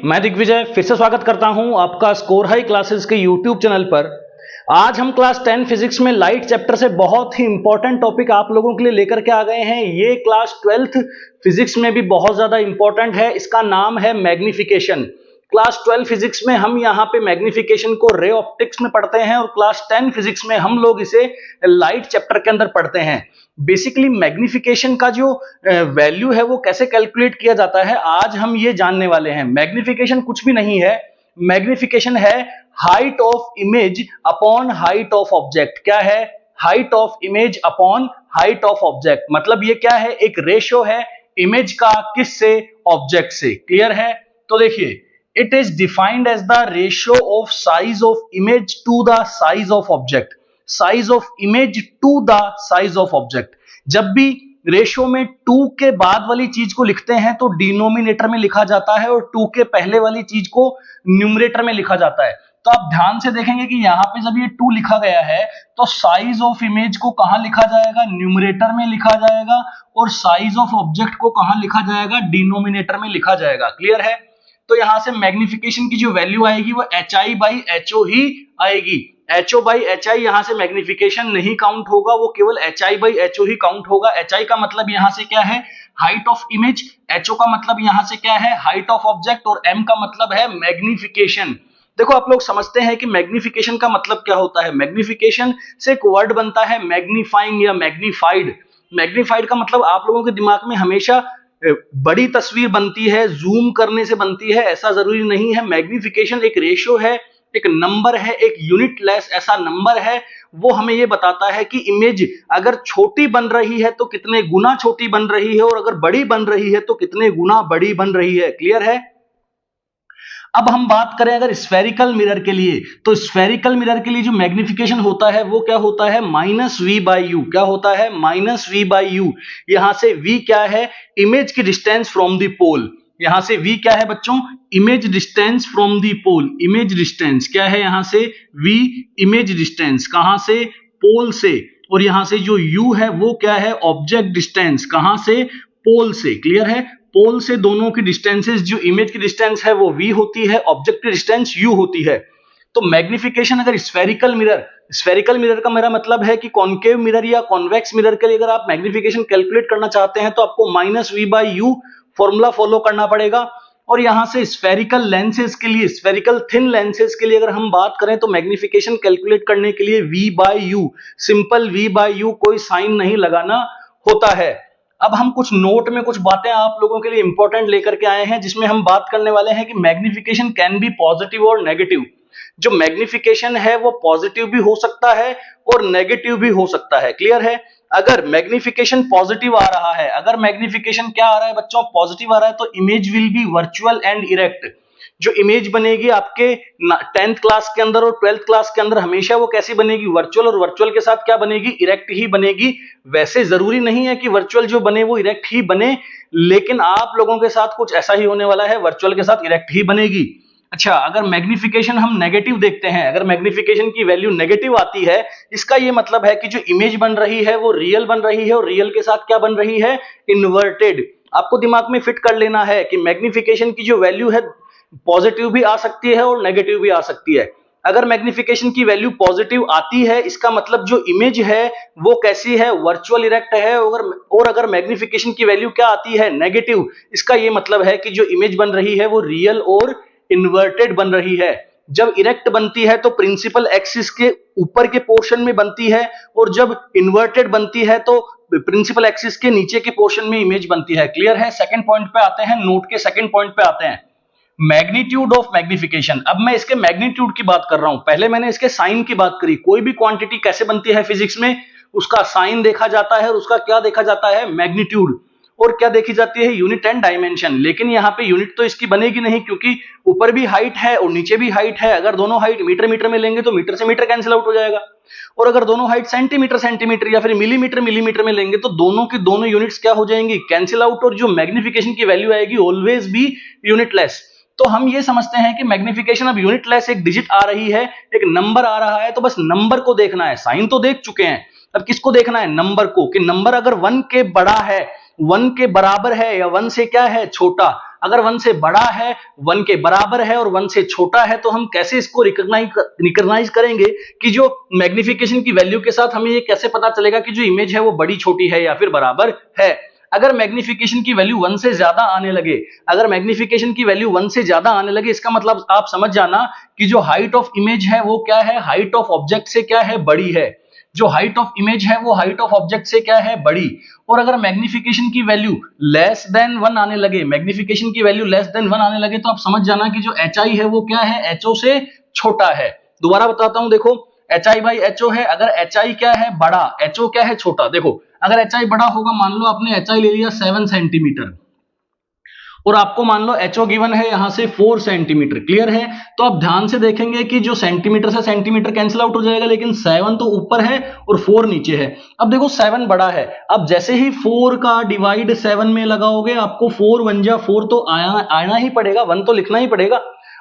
मैं दिग्विजय फिर से स्वागत करता हूं आपका स्कोर हाई क्लासेस के यूट्यूब चैनल पर। आज हम क्लास 10 फिजिक्स में लाइट चैप्टर से बहुत ही इंपॉर्टेंट टॉपिक आप लोगों के लिए लेकर के आ गए हैं। ये क्लास 12th फिजिक्स में भी बहुत ज्यादा इंपॉर्टेंट है। इसका नाम है मैग्निफिकेशन। क्लास 12 फिजिक्स में हम यहाँ पे मैग्निफिकेशन को रे ऑप्टिक्स में पढ़ते हैं और क्लास 10 फिजिक्स में हम लोग इसे लाइट चैप्टर के अंदर पढ़ते हैं। बेसिकली मैग्निफिकेशन का जो वैल्यू है वो कैसे कैलकुलेट किया जाता है आज हम ये जानने वाले हैं। मैग्निफिकेशन कुछ भी नहीं है, मैग्निफिकेशन है height of image upon height of object. क्या है? Height of image upon height of object. मतलब ये क्या है? एक रेशियो है इमेज का किस से? ऑब्जेक्ट से। क्लियर है? तो देखिए, it is defined as the ratio of size of image to the size of object. Size of image to the size of object. जब भी रेशियो में 2 के बाद वाली चीज को लिखते हैं तो डिनोमिनेटर में लिखा जाता है और 2 के पहले वाली चीज को न्यूमरेटर में लिखा जाता है। तो आप ध्यान से देखेंगे कि यहां पे जब ये 2 लिखा गया है तो साइज ऑफ इमेज को कहां लिखा जाएगा? न्यूमरेटर में लिखा जाएगा। और साइज ऑफ ऑब्जेक्ट को कहां लिखा जाएगा? डिनोमिनेटर में लिखा जाएगा। क्लियर है? तो यहां से मैग्निफिकेशन की जो वैल्यू आएगी वो HI/HO ही आएगी। HO by HI यहां से मैग्निफिकेशन नहीं काउंट होगा, वो केवल HI/HO ही काउंट होगा। HI का मतलब यहां से क्या है? Height of image. HO का मतलब यहां से क्या है? Height of object. और M का मतलब है मैग्निफिकेशन। देखो, आप लोग समझते हैं कि मैग्निफिकेशन का मतलब क्या होता है। मैग्निफिकेशन से एक वर्ड बनता है मैग्नीफाइंग या मैग्नीफाइड। मैग्नीफाइड का मतलब आप लोगों के दिमाग में हमेशा बड़ी तस्वीर बनती है, जूम करने से बनती है, ऐसा जरूरी नहीं है। मैग्निफिकेशन एक रेशियो है, एक नंबर है, एक यूनिट लेस ऐसा नंबर है। वो हमें ये बताता है कि इमेज अगर छोटी बन रही है तो कितने गुना छोटी बन रही है, और अगर बड़ी बन रही है तो कितने गुना बड़ी बन रही है। क्लियर है? अब हम बात करें अगर स्फेरिकल मिरर के लिए, तो स्फेरिकल मिरर के लिए जो मैग्निफिकेशन होता है वो क्या होता है? -V/U। क्या होता है? -V/U। यहां से V क्या है? इमेज की डिस्टेंस फ्रॉम द पोल। यहां से V क्या है बच्चों? Image distance from the pole. Image distance क्या है? यहां से V इमेज डिस्टेंस कहां से? पोल से। और यहां से जो U है वो क्या है? Object distance. कहां से? पोल से। क्लियर है? पोल से दोनों की डिस्टेंसेस, जो इमेज की डिस्टेंस है वो V होती है, ऑब्जेक्ट की डिस्टेंस U होती है। तो मैग्निफिकेशन अगर स्फेरिकल मिरर का मेरा मतलब है कि कॉनकेव मिरर या कॉन्वेक्स मिरर के लिए अगर आप मैग्निफिकेशन कैलकुलेट करना चाहते हैं तो आपको -V/U फॉर्मूला फॉलो करना पड़ेगा। और यहां से स्फेरिकल लेंसेज के लिए, स्फेरिकल थिन लेंसेज के लिए अगर हम बात करें तो मैग्निफिकेशन कैलकुलेट करने के लिए V/U, सिंपल V/U, कोई साइन नहीं लगाना होता है। अब हम कुछ नोट में कुछ बातें आप लोगों के लिए इंपॉर्टेंट लेकर के आए हैं, जिसमें हम बात करने वाले हैं कि मैग्निफिकेशन कैन बी पॉजिटिव और नेगेटिव। जो मैग्निफिकेशन है वो पॉजिटिव भी हो सकता है और नेगेटिव भी हो सकता है। क्लियर है? अगर मैग्निफिकेशन पॉजिटिव आ रहा है, अगर मैग्निफिकेशन क्या आ रहा है बच्चों? पॉजिटिव आ रहा है, तो image will be virtual and erect. जो इमेज बनेगी आपके 10th क्लास के अंदर और 12th क्लास के अंदर हमेशा वो कैसी बनेगी? वर्चुअल। और वर्चुअल के साथ क्या बनेगी? इरेक्ट ही बनेगी। वैसे जरूरी नहीं है कि वर्चुअल जो बने वो इरेक्ट ही बने, लेकिन आप लोगों के साथ कुछ ऐसा ही होने वाला है, वर्चुअल के साथ इरेक्ट ही बनेगी। अच्छा, अगर मैग्निफिकेशन हम नेगेटिव देखते हैं, अगर मैग्निफिकेशन की वैल्यू नेगेटिव आती है, इसका ये मतलब है कि जो इमेज बन रही है वो रियल बन रही है, और रियल के साथ क्या बन रही है? इन्वर्टेड। आपको दिमाग में फिट कर लेना है कि मैग्निफिकेशन की जो वैल्यू है पॉजिटिव भी आ सकती है और नेगेटिव भी आ सकती है। अगर मैग्निफिकेशन की वैल्यू पॉजिटिव आती है, इसका मतलब जो इमेज है वो कैसी है? वर्चुअल इरेक्ट है। और अगर मैग्निफिकेशन की वैल्यू क्या आती है? नेगेटिव, इसका ये मतलब है कि जो इमेज बन रही है वो रियल और इन्वर्टेड बन रही है। जब इरेक्ट बनती है तो प्रिंसिपल एक्सिस के ऊपर के पोर्शन में बनती है, और जब इन्वर्टेड बनती है तो प्रिंसिपल एक्सिस के नीचे के पोर्शन में इमेज बनती है। क्लियर है? सेकंड पॉइंट पे आते हैं, नोट के सेकंड पॉइंट पे आते हैं, मैग्नीट्यूड ऑफ मैग्निफिकेशन। अब मैं इसके मैग्नीट्यूड की बात कर रहा हूं, पहले मैंने इसके साइन की बात करी। कोई भी क्वांटिटी कैसे बनती है फिजिक्स में? उसका साइन देखा जाता है और उसका क्या देखा जाता है? मैग्नीट्यूड। और क्या देखी जाती है? Unit and dimension. लेकिन यहाँ पे यूनिट तो इसकी बनेगी नहीं, क्योंकि ऊपर भी हाइट है और नीचे भी हाइट है। अगर दोनों हाइट मीटर में लेंगे तो मीटर से मीटर कैंसिल आउट हो जाएगा, और अगर दोनों हाइट सेंटीमीटर या फिर मिलीमीटर में लेंगे तो दोनों की दोनों यूनिट्स क्या हो जाएंगी? Cancel out. और जो मैग्निफिकेशन की वैल्यू आएगी ऑलवेज भी यूनिटलेस। तो हम ये समझते हैं कि मैग्निफिकेशन अब यूनिटलेस, एक डिजिट आ रही है, एक नंबर आ रहा है, तो बस नंबर को देखना है। साइन तो देख चुके हैं, अब किसको देखना है? नंबर को, कि नंबर अगर 1 के बड़ा है 1 के बराबर है या 1 से क्या है छोटा। अगर 1 से बड़ा है, 1 के बराबर है और 1 से छोटा है तो हम कैसे इसको रिकॉग्नाइज करेंगे कि जो मैग्निफिकेशन की वैल्यू के साथ हमें ये कैसे पता चलेगा कि जो इमेज है वो बड़ी छोटी है या फिर बराबर है। अगर मैग्निफिकेशन की वैल्यू 1 से ज्यादा आने लगे, अगर मैग्निफिकेशन की वैल्यू 1 से ज्यादा आने लगे, इसका मतलब आप समझ जाना कि जो हाइट ऑफ इमेज है वो क्या है, हाइट ऑफ ऑब्जेक्ट से क्या है, बड़ी है। जो हाइट ऑफ इमेज है वो हाइट ऑफ ऑब्जेक्ट से क्या है, बड़ी। और अगर मैग्निफिकेशन की वैल्यू लेस देन 1 आने लगे, मैग्निफिकेशन की वैल्यू लेस देन 1 आने लगे तो आप समझ जाना कि जो HI है वो क्या है, HO से छोटा है। दोबारा बताता हूं, देखो HI बाई HO है, अगर HI क्या है, बड़ा, HO क्या है, छोटा। देखो अगर HI बड़ा होगा, मान लो आपने HI ले लिया 7 सेंटीमीटर और आपको मान लो HO गिवन है यहां से 4 सेंटीमीटर, क्लियर है। तो आप ध्यान से देखेंगे कि जो सेंटीमीटर से सेंटीमीटर कैंसिल आउट हो जाएगा, लेकिन 7 तो ऊपर है और 4 नीचे है। अब देखो 7 बड़ा है, अब जैसे ही 4 का डिवाइड 7 में लगाओगे आपको 4 1 जा 4 तो आना ही पड़ेगा, 1 तो लिखना ही पड़ेगा।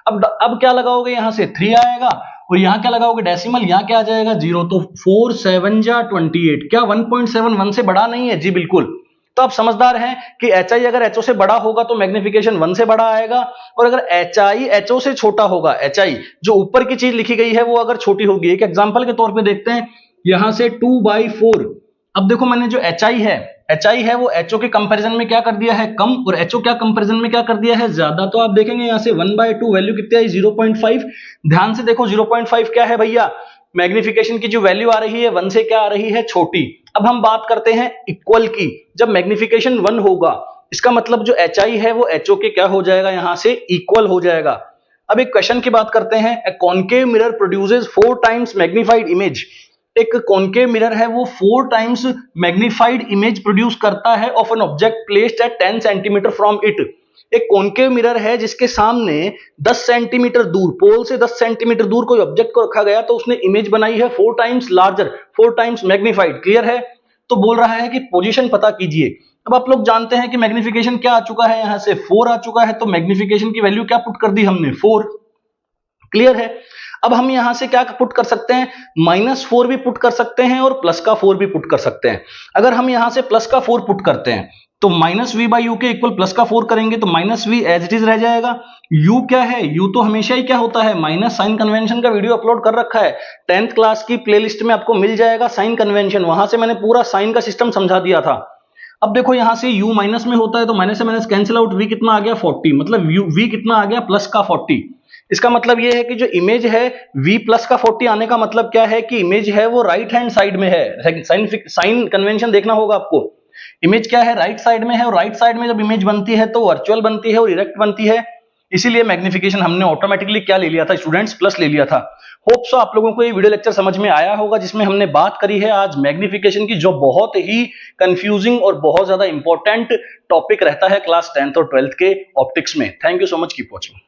अब क्या लगाओगे, यहां से 3 आएगा और यहां क्या लगाओगे, डेसिमल, यहां क्या आ जाएगा 0। तो 4 7 जा 28, क्या 1.7 1 से बड़ा नहीं है? जी बिल्कुल। तो आप समझदार हैं कि HI अगर HO से बड़ा होगा तो मैग्निफिकेशन 1 से बड़ा आएगा, और अगर HI HO से छोटा होगा, HI जो ऊपर की चीज लिखी गई है वो अगर छोटी होगी। एक एग्जांपल के तौर पे देखते हैं, यहां से 2/4। अब देखो मैंने जो HI है वो HO के कंपैरिजन में क्या कर दिया है, कम, और HO क्या कंपैरिजन में क्या कर दिया है, ज्यादा। तो आप देखेंगे यहां से 1/2 वैल्यू कितनी आई, 0.5। ध्यान से देखो 0.5 क्या है भैया, मैग्निफिकेशन की जो वैल्यू आ रही है 1 से क्या आ रही है, छोटी। अब हम बात करते हैं इक्वल की। जब मैग्निफिकेशन 1 होगा इसका मतलब जो HI है वो HO के क्या हो जाएगा, यहां से इक्वल हो जाएगा। अब एक क्वेश्चन की बात करते हैं, a concave mirror produces 4 times magnified image. एक कॉन्केव मिरर है वो 4 टाइम्स मैग्नीफाइड इमेज प्रोड्यूस करता है of an object placed at 10 centimetre from it. एक कॉन्केव मिरर है जिसके सामने 10 सेंटीमीटर दूर, पोल से 10 सेंटीमीटर दूर कोई ऑब्जेक्ट को रखा गया तो उसने इमेज बनाई है 4 times larger, 4 times magnified, clear है। तो बोल रहा है कि पोजीशन पता कीजिए। अब आप लोग जानते हैं कि मैग्निफिकेशन क्या आ चुका है, यहां से 4 आ चुका है, तो मैग्निफिकेशन की वैल्यू क्या पुट कर दी हमने, 4, क्लियर है। अब हम यहां से क्या पुट कर सकते हैं, -4 भी पुट कर सकते हैं और प्लस का 4 भी पुट कर सकते हैं। अगर हम यहां से प्लस का 4 पुट करते हैं तो -v/u के इक्वल प्लस का 4 करेंगे तो -v एज इट इज रह जाएगा। u क्या है, u तो हमेशा ही क्या होता है, माइनस साइन कन्वेंशन का वीडियो अपलोड कर रखा है 10th क्लास की प्लेलिस्ट में, आपको मिल जाएगा साइन कन्वेंशन, वहां से मैंने पूरा साइन का सिस्टम समझा दिया था। अब देखो यहां से u माइनस में होता है तो माइनस से माइनस कैंसिल आउट, v कितना आ गया 40, मतलब v कितना आ गया प्लस का 40। इसका मतलब यह है कि जो इमेज है v प्लस का 40 आने का मतलब क्या है कि इमेज है वो राइट हैंड साइड में है। साइन कन्वेंशन देखना होगा आपको, इमेज क्या है, राइट साइड में है, और राइट साइड में जब इमेज बनती है तो वर्चुअल बनती है और इरेक्ट बनती है। इसीलिए मैग्निफिकेशन हमने ऑटोमेटिकली क्या ले लिया था स्टूडेंट्स, प्लस ले लिया था। होप सो आप लोगों को ये वीडियो लेक्चर समझ में आया होगा, जिसमें हमने बात करी है आज मैग्निफिकेशन की, जो बहुत ही कंफ्यूजिंग और बहुत ज्यादा इंपॉर्टेंट टॉपिक रहता है क्लास 10th और 12th के ऑप्टिक्स में। Thank you so much, keep watching.